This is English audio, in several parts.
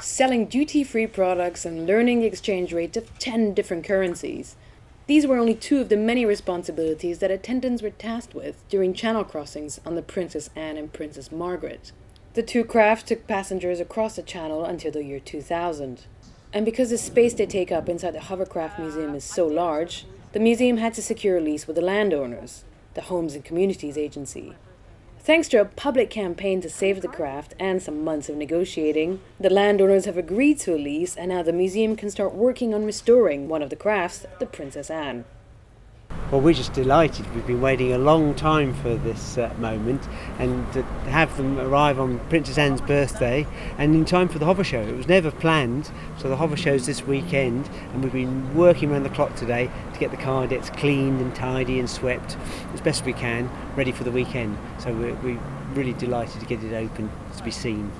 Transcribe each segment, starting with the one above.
selling duty-free products and learning the exchange rates of 10 different currencies. These were only two of the many responsibilities that attendants were tasked with during channel crossings on the Princess Anne and Princess Margaret. The two crafts took passengers across the channel until the year 2000. And because the space they take up inside the Hovercraft Museum is so large, the museum had to secure a lease with the landowners, the Homes and Communities Agency. Thanks to a public campaign to save the craft and some months of negotiating, the landowners have agreed to a lease, and now the museum can start working on restoring one of the crafts, the Princess Anne. Well, we're just delighted. We've been waiting a long time for this moment, and to have them arrive on Princess Anne's birthday and in time for the Hover Show. It was never planned, so the Hover Show's this weekend, and we've been working around the clock today to get the car decks cleaned and tidy and swept as best we can, ready for the weekend. So we're really delighted to get it open to be seen.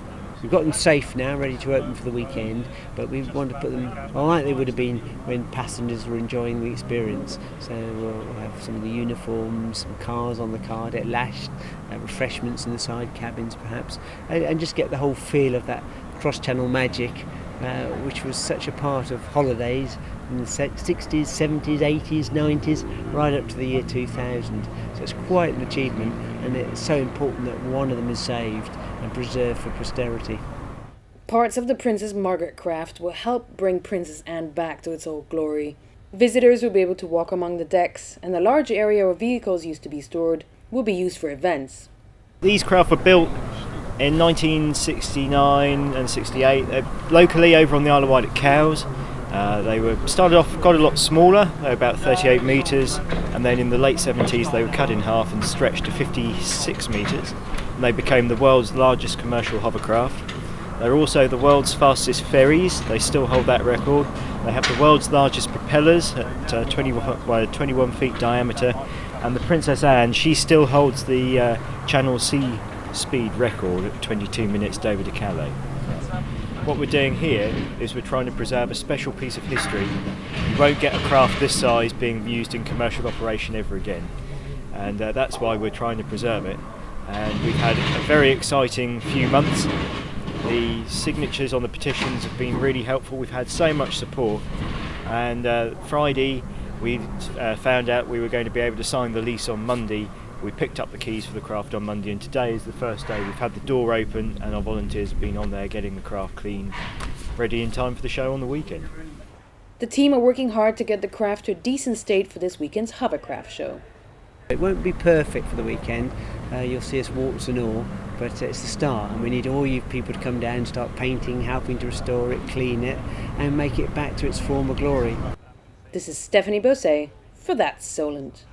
We've got them safe now, ready to open for the weekend, but we want to put them like they would have been when passengers were enjoying the experience. So we'll have some of the uniforms, some cars on the car deck, lashed, refreshments in the side cabins perhaps, and just get the whole feel of that cross-channel magic, which was such a part of holidays in the 60s, 70s, 80s, 90s, right up to the year 2000. So it's quite an achievement, and it's so important that one of them is saved and preserved for posterity. Parts of the Princess Margaret craft will help bring Princess Anne back to its old glory. Visitors will be able to walk among the decks, and the large area where vehicles used to be stored will be used for events. These craft were built in 1969 and 68 locally over on the Isle of Wight at Cowes. They were started off got a lot smaller, they were about 38 metres, and then in the late 70s they were cut in half and stretched to 56 metres, and they became the world's largest commercial hovercraft. They're also the world's fastest ferries. They still hold that record. They have the world's largest propellers at 21 feet diameter, and the Princess Anne, she still holds the Channel Sea speed record at 22 minutes Dover to Calais. What we're doing here is we're trying to preserve a special piece of history. You won't get a craft this size being used in commercial operation ever again, and that's why we're trying to preserve it. And we've had a very exciting few months. The signatures on the petitions have been really helpful. We've had so much support, and Friday we found out we were going to be able to sign the lease on Monday. We picked up the keys for the craft on Monday, and today is the first day we've had the door open, and our volunteers have been on there getting the craft clean, ready in time for the show on the weekend. The team are working hard to get the craft to a decent state for this weekend's Hovercraft show. It won't be perfect for the weekend. You'll see us warts and all, but it's the start, and we need all you people to come down and start painting, helping to restore it, clean it, and make it back to its former glory. This is Stephbosset for That's Solent.